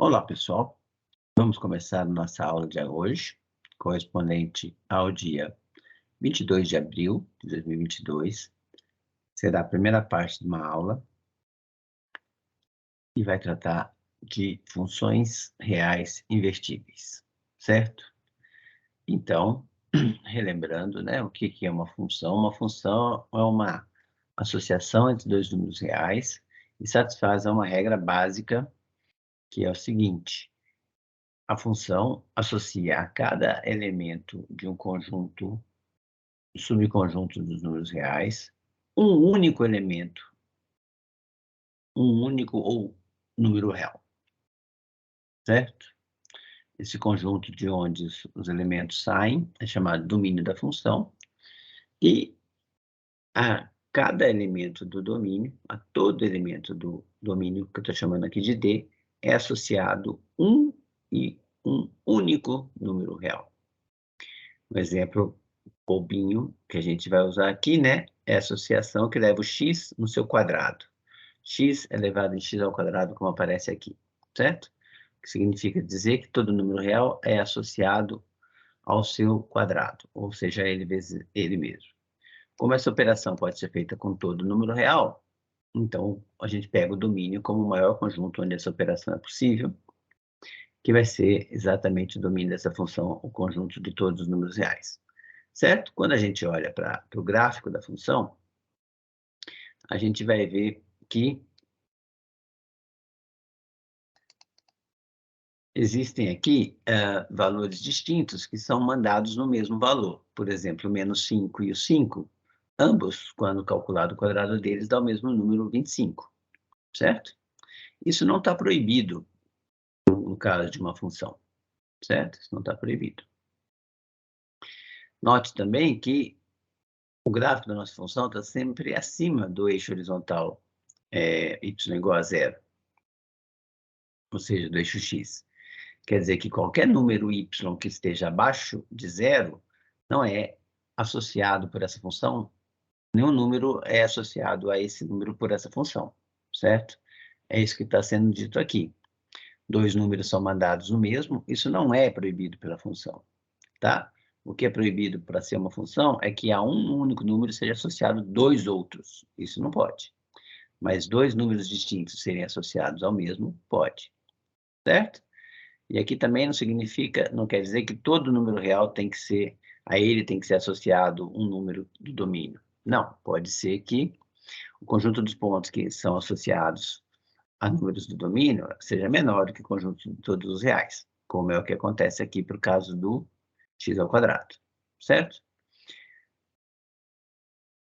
Olá, pessoal. Vamos começar nossa aula de hoje, correspondente ao dia 22 de abril de 2022. Será a primeira parte de uma aula e vai tratar de funções reais invertíveis, certo? Então, relembrando, né, o que é uma função? Uma função é uma associação entre dois números reais e satisfaz a uma regra básica, que é o seguinte: a função associa a cada elemento de um conjunto, subconjunto dos números reais, um único elemento, um único ou número real, certo? Esse conjunto de onde os elementos saem é chamado domínio da função, e a cada elemento do domínio, a todo elemento do domínio, que eu estou chamando aqui de D, é associado um único número real. Um exemplo bobinho que a gente vai usar aqui, né, é a associação que leva o x no seu quadrado. X elevado em x ao quadrado, como aparece aqui, certo? Que significa dizer que todo número real é associado ao seu quadrado, ou seja, ele vezes ele mesmo. Como essa operação pode ser feita com todo número real, então a gente pega o domínio como o maior conjunto onde essa operação é possível, que vai ser exatamente o domínio dessa função, o conjunto de todos os números reais. Certo? Quando a gente olha para o gráfico da função, a gente vai ver que existem aqui valores distintos que são mandados no mesmo valor. Por exemplo, o menos 5 e o 5, ambos, quando calculado o quadrado deles, dá o mesmo número 25, certo? Isso não está proibido no caso de uma função, certo? Isso não está proibido. Note também que o gráfico da nossa função está sempre acima do eixo horizontal y igual a zero, ou seja, do eixo x. Quer dizer que qualquer número y que esteja abaixo de zero não é associado por essa função, nenhum número é associado a esse número por essa função, certo? É isso que está sendo dito aqui. Dois números são mandados no mesmo, isso não é proibido pela função, tá? O que é proibido para ser uma função é que a um único número seja associado dois outros, isso não pode. Mas dois números distintos serem associados ao mesmo, pode, certo? E aqui também não significa, não quer dizer que todo número real tem que ser, a ele tem que ser associado um número do domínio. Não, pode ser que o conjunto dos pontos que são associados a números do domínio seja menor do que o conjunto de todos os reais, como é o que acontece aqui para o caso do x ao quadrado, certo?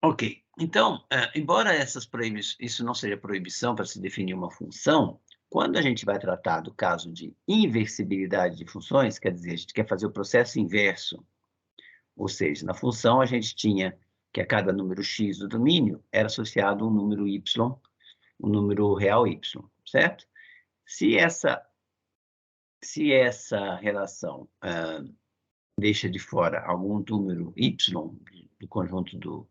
Ok, então, embora isso não seja proibição para se definir uma função, quando a gente vai tratar do caso de inversibilidade de funções, quer dizer, a gente quer fazer o processo inverso, ou seja, na função a gente tinha que a cada número x do domínio era associado um número y, um número real y, certo? Se essa relação deixa de fora algum número y do conjunto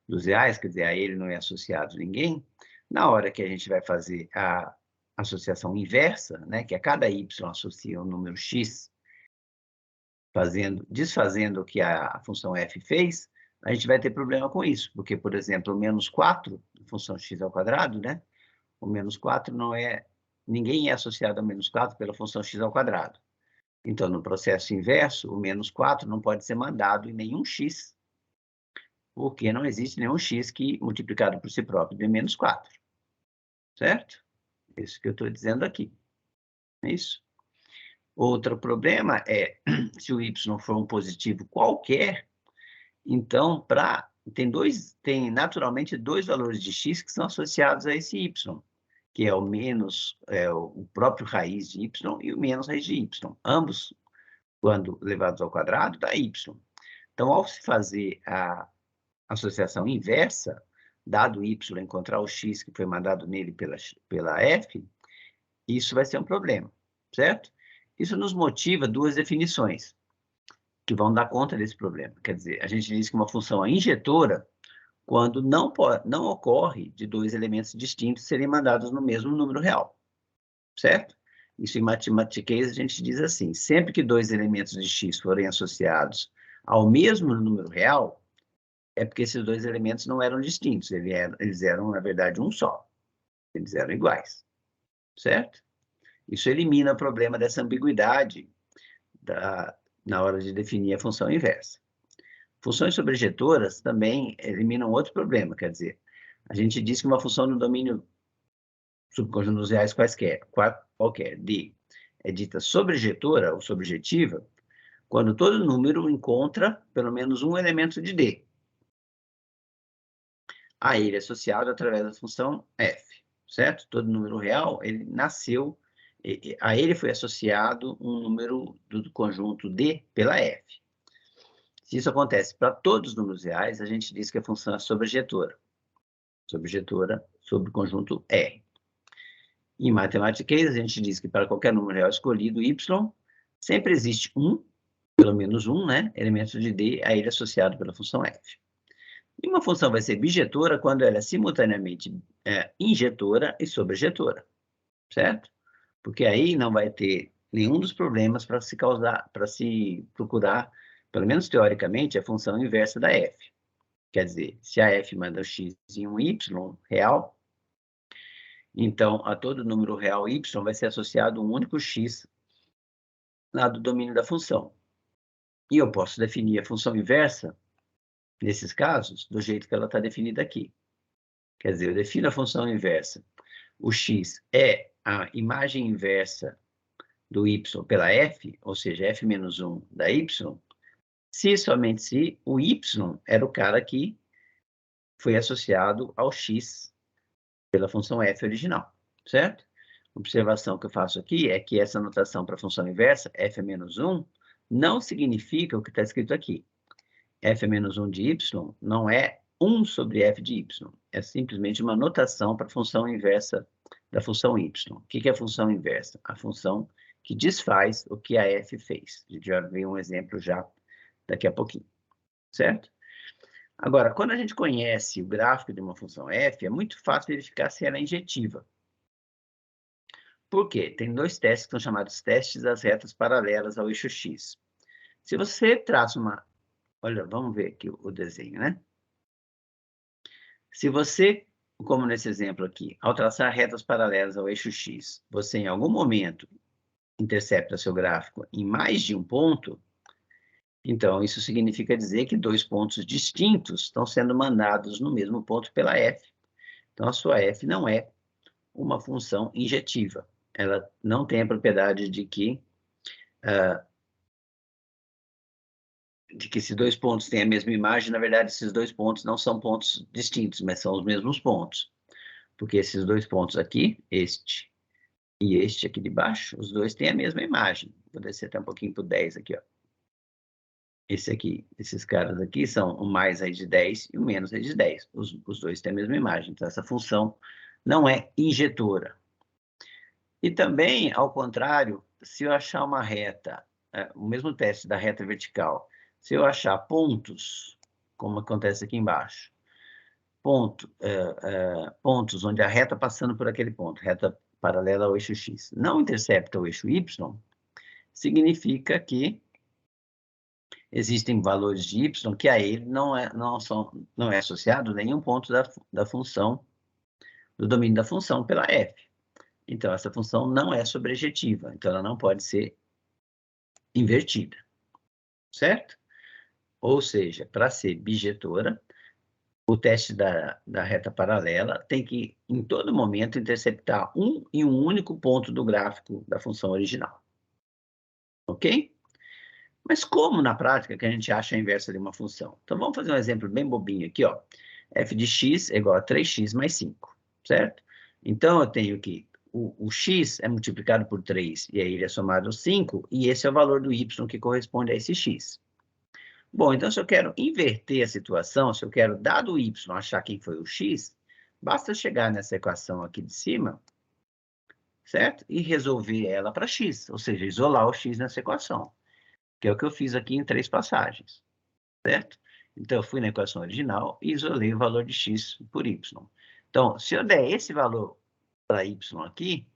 dos reais, quer dizer, a ele não é associado ninguém, na hora que a gente vai fazer a associação inversa, né, que a cada y associa um número x, desfazendo o que a função f fez, a gente vai ter problema com isso, porque, por exemplo, o menos 4, função x ao quadrado, né, o menos 4 não é, ninguém é associado ao menos 4 pela função x ao quadrado. Então, no processo inverso, o menos 4 não pode ser mandado em nenhum x, porque não existe nenhum x que, multiplicado por si próprio, dê menos 4. Certo? Isso que eu estou dizendo aqui. É isso. Outro problema é, se o y for um positivo qualquer, então, tem naturalmente dois valores de x que são associados a esse y, que é o menos, o próprio raiz de y e o menos raiz de y. Ambos, quando levados ao quadrado, dá y. Então, ao se fazer a associação inversa, dado y encontrar o x que foi mandado nele pela f, isso vai ser um problema, certo? Isso nos motiva duas definições que vão dar conta desse problema. Quer dizer, a gente diz que uma função é injetora quando não ocorre de dois elementos distintos serem mandados no mesmo número real, certo? Isso em matematiquês a gente diz assim, sempre que dois elementos de x forem associados ao mesmo número real, é porque esses dois elementos não eram distintos, eles eram, na verdade, um só. Eles eram iguais, certo? Isso elimina o problema dessa ambiguidade na hora de definir a função inversa. Funções sobrejetoras também eliminam outro problema, quer dizer, a gente diz que uma função no domínio subconjunto dos reais qualquer D é dita sobrejetora ou sobrejetiva quando todo número encontra pelo menos um elemento de D. A ele é associado através da função f, certo? Todo número real, ele nasceu, a ele foi associado um número do conjunto D pela f. Se isso acontece para todos os números reais, a gente diz que a função é sobrejetora sobre o conjunto R. Em matematiquês, a gente diz que para qualquer número real escolhido, y, sempre existe pelo menos um, né, elemento de D a ele associado pela função f. E uma função vai ser bijetora quando ela é simultaneamente injetora e sobrejetora, certo? Porque aí não vai ter nenhum dos problemas para se procurar, pelo menos teoricamente, a função inversa da f. Quer dizer, se a f manda x em um y real, então a todo número real y vai ser associado um único x lá do domínio da função. E eu posso definir a função inversa, nesses casos, do jeito que ela está definida aqui. Quer dizer, eu defino a função inversa. O x é a imagem inversa do y pela f, ou seja, f menos 1 da y, se somente se o y era o cara que foi associado ao x pela função f original, certo? A observação que eu faço aqui é que essa notação para a função inversa, f menos 1, não significa o que está escrito aqui. F menos 1 de y não é 1 sobre f de y. É simplesmente uma notação para a função inversa da função y. O que é a função inversa? A função que desfaz o que a f fez. A gente vai ver um exemplo já daqui a pouquinho, certo? Agora, quando a gente conhece o gráfico de uma função f, é muito fácil verificar se ela é injetiva. Por quê? Tem dois testes que são chamados testes das retas paralelas ao eixo x. Se você traça uma... Olha, vamos ver aqui o desenho, né? Se você, como nesse exemplo aqui, ao traçar retas paralelas ao eixo x, você em algum momento intercepta seu gráfico em mais de um ponto, então isso significa dizer que dois pontos distintos estão sendo mandados no mesmo ponto pela f. Então a sua f não é uma função injetiva. Ela não tem a propriedade de que esses dois pontos têm a mesma imagem. Na verdade, esses dois pontos não são pontos distintos, mas são os mesmos pontos. Porque esses dois pontos aqui, este e este aqui de baixo, os dois têm a mesma imagem. Vou descer até um pouquinho para o 10 aqui, ó. Esse aqui, esses caras aqui são o mais raiz de 10 e o menos raiz de 10. Os dois têm a mesma imagem. Então, essa função não é injetora. E também, ao contrário, se eu achar uma reta, o mesmo teste da reta vertical, se eu achar pontos, como acontece aqui embaixo, pontos onde a reta passando por aquele ponto, reta paralela ao eixo x, não intercepta o eixo y, significa que existem valores de y que a ele não é associado nenhum ponto da função, do domínio da função pela f. Então, essa função não é sobrejetiva, então ela não pode ser invertida, certo? Ou seja, para ser bijetora, o teste da reta paralela tem que, em todo momento, interceptar um único ponto do gráfico da função original. Ok? Mas como, na prática, que a gente acha a inversa de uma função? Então, vamos fazer um exemplo bem bobinho aqui, ó. f de x é igual a 3x mais 5, certo? Então, eu tenho que o x é multiplicado por 3, e aí ele é somado a 5, e esse é o valor do y que corresponde a esse x. Bom, então, se eu quero inverter a situação, se eu quero, dado o y, achar quem foi o x, basta chegar nessa equação aqui de cima, certo? E resolver ela para x, ou seja, isolar o x nessa equação, que é o que eu fiz aqui em 3 passagens, certo? Então, eu fui na equação original e isolei o valor de x por y. Então, se eu der esse valor para y aqui,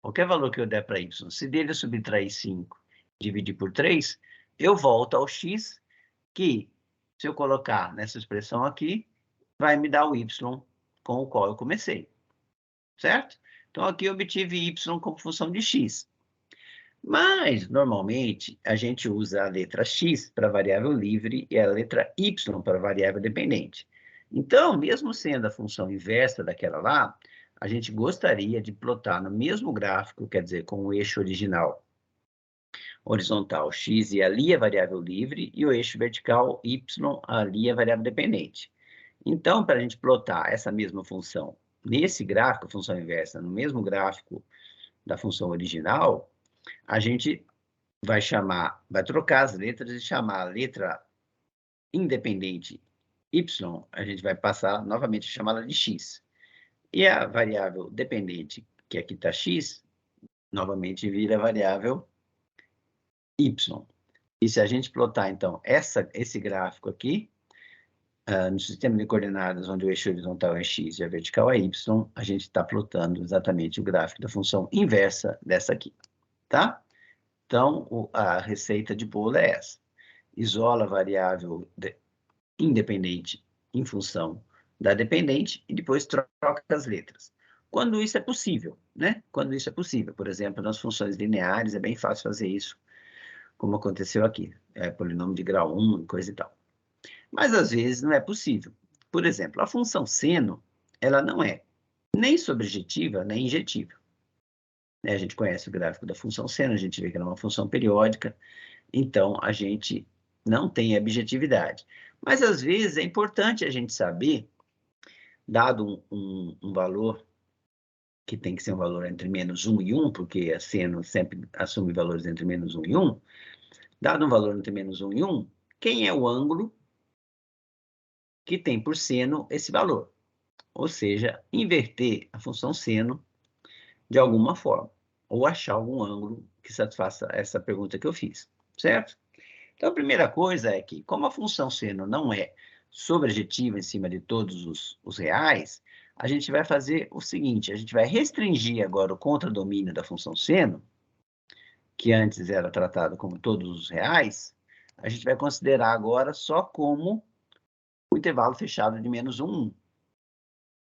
qualquer valor que eu der para y, se dele eu subtrair 5, dividir por 3, eu volto ao x, que, se eu colocar nessa expressão aqui, vai me dar o y com o qual eu comecei, certo? Então, aqui eu obtive y como função de x. Mas, normalmente, a gente usa a letra x para variável livre e a letra y para variável dependente. Então, mesmo sendo a função inversa daquela lá, a gente gostaria de plotar no mesmo gráfico, quer dizer, com o eixo original horizontal x e ali a variável livre, e o eixo vertical y, ali a variável dependente. Então, para a gente plotar essa mesma função nesse gráfico, função inversa, no mesmo gráfico da função original, a gente vai trocar as letras e chamar a letra independente y, a gente vai passar novamente a chamá-la de x. E a variável dependente, que aqui está x, novamente vira a variável y. E se a gente plotar, então, esse gráfico aqui, no sistema de coordenadas, onde o eixo horizontal é x e a vertical é y, a gente está plotando exatamente o gráfico da função inversa dessa aqui, tá? Então, a receita de bolo é essa. Isola a variável independente em função da dependente e depois troca as letras. Quando isso é possível, né? Quando isso é possível. Por exemplo, nas funções lineares é bem fácil fazer isso, como aconteceu aqui. É polinômio de grau 1 e coisa e tal. Mas, às vezes, não é possível. Por exemplo, a função seno, ela não é nem sobrejetiva, nem injetiva. A gente conhece o gráfico da função seno, a gente vê que ela é uma função periódica, então a gente não tem objetividade. Mas, às vezes, é importante a gente saber, dado um valor, que tem que ser um valor entre menos 1 e 1, porque a seno sempre assume valores entre menos 1 e 1, dado um valor entre menos 1 e 1, quem é o ângulo que tem por seno esse valor? Ou seja, inverter a função seno de alguma forma, ou achar algum ângulo que satisfaça essa pergunta que eu fiz, certo? Então, a primeira coisa é que, como a função seno não é sobrejetiva em cima de todos os reais, a gente vai fazer o seguinte, a gente vai restringir agora o contradomínio da função seno, que antes era tratado como todos os reais, a gente vai considerar agora só como o intervalo fechado de menos 1, 1.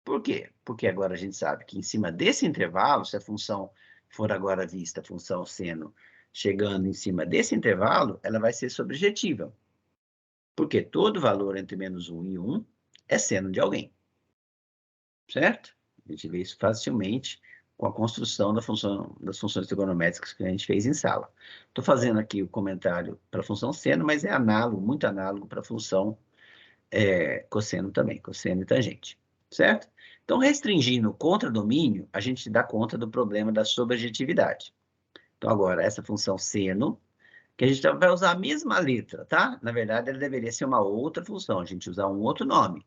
Por quê? Porque agora a gente sabe que em cima desse intervalo, se a função for agora vista, a função seno, chegando em cima desse intervalo, ela vai ser sobrejetiva. Porque todo valor entre menos 1 e 1 é seno de alguém. Certo? A gente vê isso facilmente com a construção das funções trigonométricas que a gente fez em sala. Estou fazendo aqui o comentário para a função seno, mas é análogo, muito análogo para a função cosseno também, cosseno e tangente. Certo? Então, restringindo o contradomínio, a gente dá conta do problema da sobrejetividade. Então, agora, essa função seno, que a gente vai usar a mesma letra, tá? Na verdade, ela deveria ser uma outra função, a gente usar um outro nome,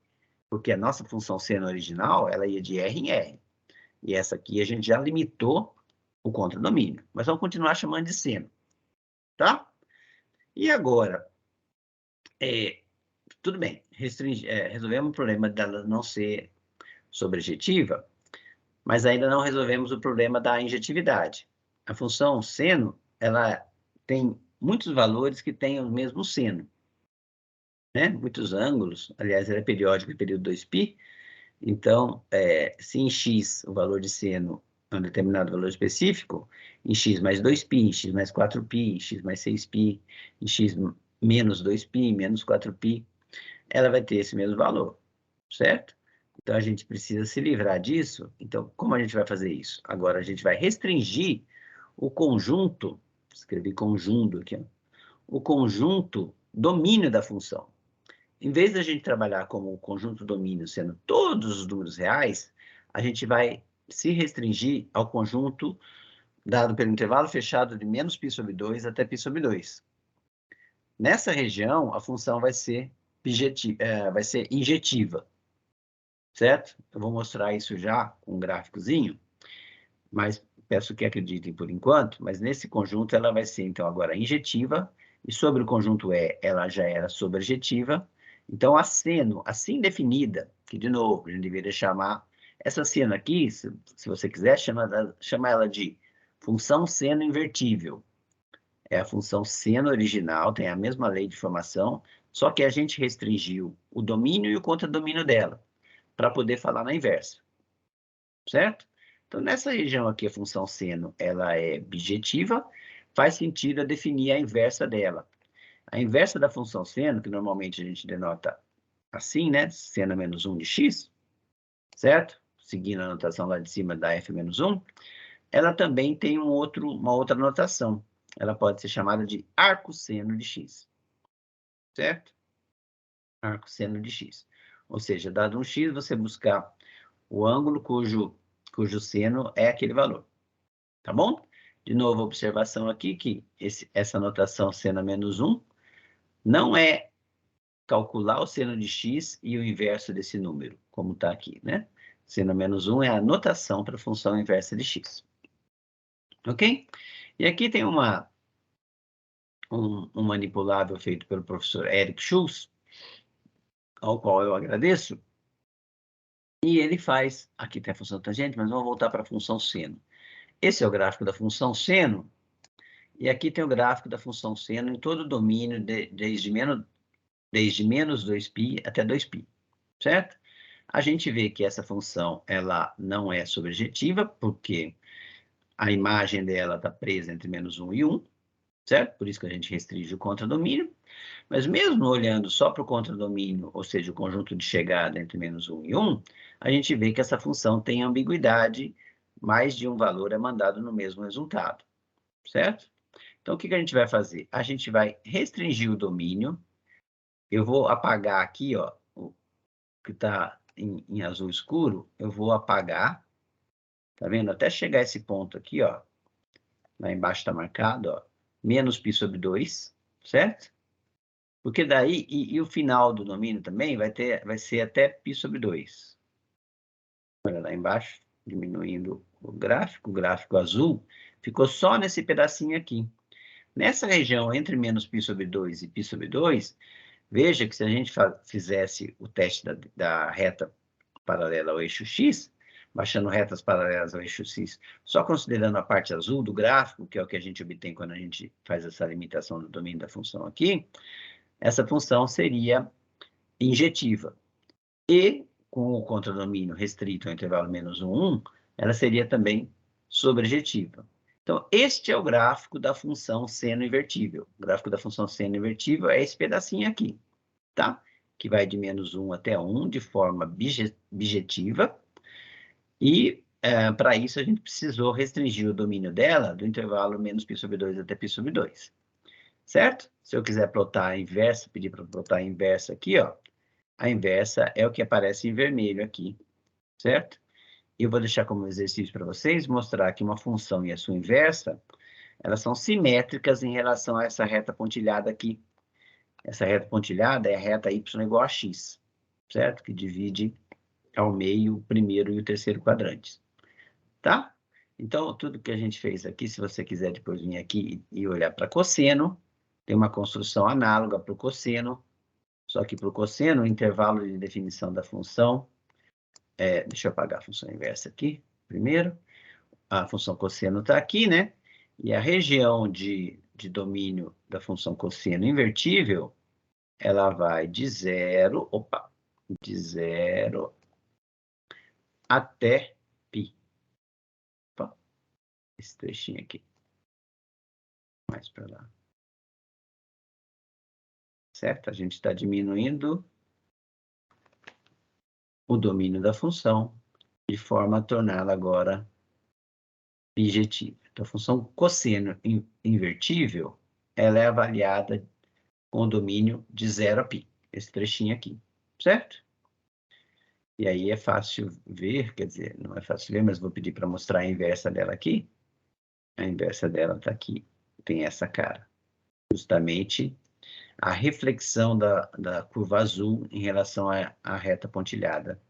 porque a nossa função seno original, ela ia de R em R. E essa aqui a gente já limitou o contradomínio, mas vamos continuar chamando de seno, tá? E agora, tudo bem, resolvemos o problema dela não ser sobrejetiva, mas ainda não resolvemos o problema da injetividade. A função seno, ela tem muitos valores que têm o mesmo seno, né? Muitos ângulos, aliás, ela é periódica, período 2π, então, se em x o valor de seno é um determinado valor específico, em x mais 2π, em x mais 4π, em x mais 6π, em x menos 2π, menos 4π, ela vai ter esse mesmo valor, certo? Então, a gente precisa se livrar disso. Então, como a gente vai fazer isso? Agora, a gente vai restringir o conjunto, escrevi conjunto aqui, ó, o conjunto domínio da função. Em vez da gente trabalhar como o conjunto domínio sendo todos os números reais, a gente vai se restringir ao conjunto dado pelo intervalo fechado de menos π sobre 2 até π sobre 2. Nessa região, a função vai ser injetiva, certo? Eu vou mostrar isso já com um gráficozinho, mas peço que acreditem por enquanto, mas nesse conjunto ela vai ser, então, agora injetiva, e sobre o conjunto E, ela já era sobrejetiva. Então, a seno, assim definida, que, de novo, a gente deveria chamar essa seno aqui, se você quiser, chama ela de Função seno invertível. É a função seno original, tem a mesma lei de formação, só que a gente restringiu o domínio e o contradomínio dela, para poder falar na inversa. Certo? Então, nessa região aqui, a função seno, ela é bijetiva, faz sentido eu definir a inversa dela. A inversa da função seno, que normalmente a gente denota assim, né? Seno menos 1 de x, certo? Seguindo a notação lá de cima da f menos 1, ela também tem uma outra notação. Ela pode ser chamada de arcosseno de x, certo? Arcosseno de x. Ou seja, dado um x, você buscar o ângulo cujo seno é aquele valor. Tá bom? De novo, observação aqui que essa notação seno menos 1 não é calcular o seno de x e o inverso desse número, como está aqui, né? Seno menos 1 é a notação para a função inversa de x. Ok? E aqui tem um manipulável feito pelo professor Eric Schultz, ao qual eu agradeço, e ele faz, aqui tem a função tangente, mas vamos voltar para a função seno. Esse é o gráfico da função seno, e aqui tem o gráfico da função seno em todo o domínio, desde menos 2π até 2π, certo? A gente vê que essa função, ela não é sobrejetiva, porque a imagem dela está presa entre menos 1 e 1, certo? Por isso que a gente restringe o contradomínio. Mas mesmo olhando só para o contradomínio, ou seja, o conjunto de chegada entre menos 1 e 1, a gente vê que essa função tem ambiguidade, mais de um valor é mandado no mesmo resultado, certo? Então, o que a gente vai fazer? A gente vai restringir o domínio. Eu vou apagar aqui, ó, o que está em azul escuro, eu vou apagar, tá vendo? Até chegar a esse ponto aqui, ó, lá embaixo está marcado, ó, menos π sobre 2, certo? Porque daí, e o final do domínio também vai ser até π sobre 2. Olha lá embaixo, diminuindo o gráfico azul, ficou só nesse pedacinho aqui. Nessa região entre menos π sobre 2 e π sobre 2, veja que se a gente fizesse o teste da reta paralela ao eixo x, baixando retas paralelas ao eixo x, só considerando a parte azul do gráfico, que é o que a gente obtém quando a gente faz essa limitação do domínio da função aqui, essa função seria injetiva. E, com o contradomínio restrito ao intervalo menos 1, 1, ela seria também sobrejetiva. Então, este é o gráfico da função seno invertível. O gráfico da função seno invertível é esse pedacinho aqui, tá? Que vai de menos 1 até 1, de forma bijetiva. E, para isso, a gente precisou restringir o domínio dela do intervalo menos π sobre 2 até π sobre 2. Certo? Se eu quiser plotar a inversa, pedir para plotar a inversa aqui, ó, a inversa é o que aparece em vermelho aqui, certo? E eu vou deixar como exercício para vocês mostrar que uma função e a sua inversa, elas são simétricas em relação a essa reta pontilhada aqui. Essa reta pontilhada é a reta y igual a x, certo? Que divide ao meio o primeiro e o terceiro quadrantes, tá? Então, tudo que a gente fez aqui, se você quiser depois vir aqui e olhar para cosseno, tem uma construção análoga para o cosseno, só que para o cosseno, o intervalo de definição da função, deixa eu apagar a função inversa aqui, primeiro, a função cosseno está aqui, né? E a região de domínio da função cosseno invertível, ela vai de 0, de 0 até π. Opa, esse trechinho aqui. Mais para lá. Certo? A gente está diminuindo o domínio da função de forma a torná-la agora bijetiva. Então, a função cosseno invertível, ela é avaliada com o domínio de 0 a π. Esse trechinho aqui, certo? E aí é fácil ver, quer dizer, não é fácil ver, mas vou pedir para mostrar a inversa dela aqui. A inversa dela está aqui, tem essa cara. Justamente a reflexão da curva azul em relação à reta pontilhada,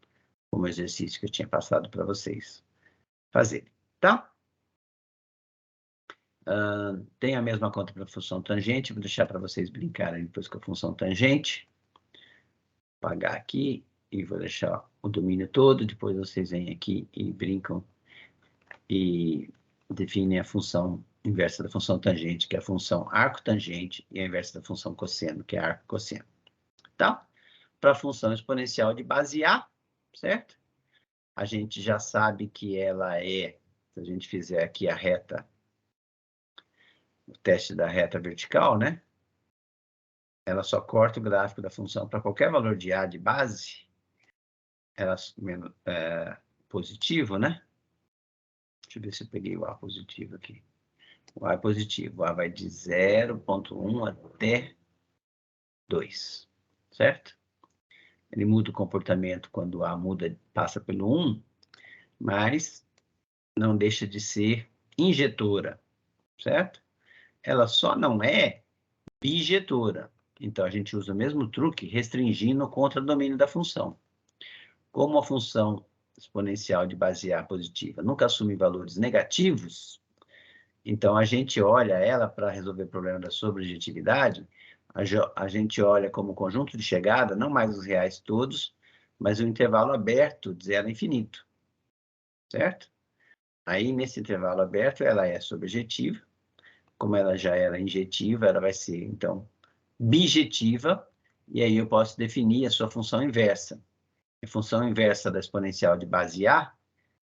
como exercício que eu tinha passado para vocês fazerem, tá? Tem a mesma conta para a função tangente, vou deixar para vocês brincarem depois com a função tangente. Vou apagar aqui e vou deixar o domínio todo, depois vocês vêm aqui e brincam e define a função inversa da função tangente, que é a função arco-tangente, e a inversa da função cosseno, que é arco-cosseno. Tá? Para a função exponencial de base A, certo? A gente já sabe que ela é, se a gente fizer aqui a reta, o teste da reta vertical, né? Ela só corta o gráfico da função para qualquer valor de A de base, ela positivo, né? Deixa eu ver se eu peguei o A positivo aqui. O A é positivo. O A vai de 0,1 até 2, certo? Ele muda o comportamento quando o A passa pelo 1, mas não deixa de ser injetora, certo? Ela só não é bijetora. Então, a gente usa o mesmo truque restringindo o contradomínio da função. Como a função exponencial de base A positiva nunca assume valores negativos, então a gente olha ela para resolver o problema da sobrejetividade, a gente olha como conjunto de chegada, não mais os reais todos, mas o intervalo aberto de 0 a infinito, certo? Aí, nesse intervalo aberto, ela é sobrejetiva, como ela já era injetiva, ela vai ser, então, bijetiva, e aí eu posso definir a sua função inversa. A função inversa da exponencial de base A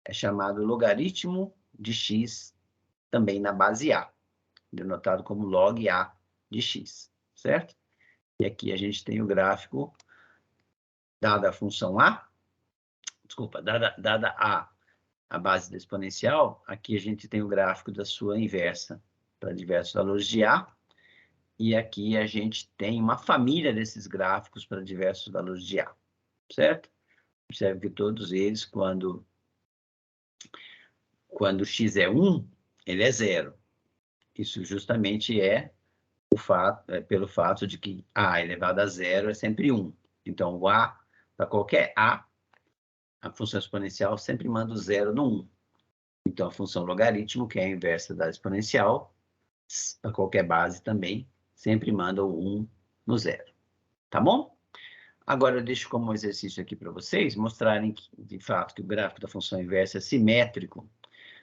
é chamado logaritmo de x também na base A, denotado como log A de x, certo? E aqui a gente tem o gráfico, dada a função A, desculpa, dada a base da exponencial, aqui a gente tem o gráfico da sua inversa para diversos valores de A, e aqui a gente tem uma família desses gráficos para diversos valores de A, certo? Observe que todos eles, quando x é 1, ele é 0. Isso justamente é pelo fato de que A elevado a 0 é sempre 1. Então, o A, para qualquer A, a função exponencial sempre manda o 0 no 1. Então, a função logaritmo, que é a inversa da exponencial, para qualquer base também, sempre manda o 1 no 0. Tá bom? Agora, eu deixo como exercício aqui para vocês mostrarem, de fato, que o gráfico da função inversa é simétrico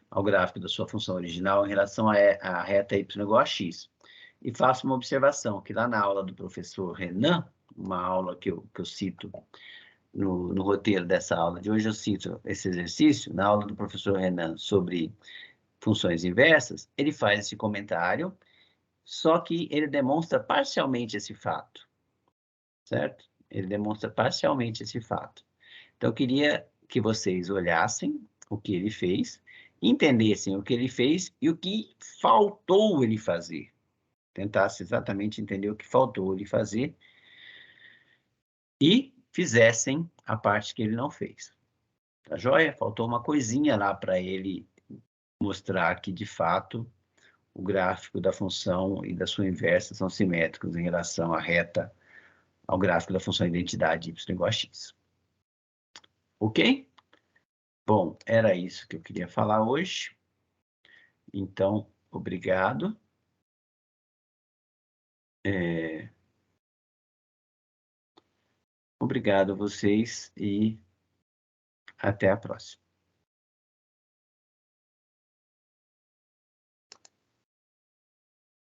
ao gráfico da sua função original em relação à reta y igual a x. E faço uma observação, que lá na aula do professor Renan, uma aula que eu cito no roteiro dessa aula de hoje, eu cito esse exercício, na aula do professor Renan sobre funções inversas, ele faz esse comentário, só que ele demonstra parcialmente esse fato, certo? Ele demonstra parcialmente esse fato. Então, eu queria que vocês olhassem o que ele fez, entendessem o que ele fez e o que faltou ele fazer. Tentasse exatamente entender o que faltou ele fazer e fizessem a parte que ele não fez. Tá joia? Faltou uma coisinha lá para ele mostrar que, de fato, o gráfico da função e da sua inversa são simétricos em relação à reta ao gráfico da função identidade y igual a x. Ok? Bom, era isso que eu queria falar hoje. Então, obrigado. Obrigado a vocês e até a próxima.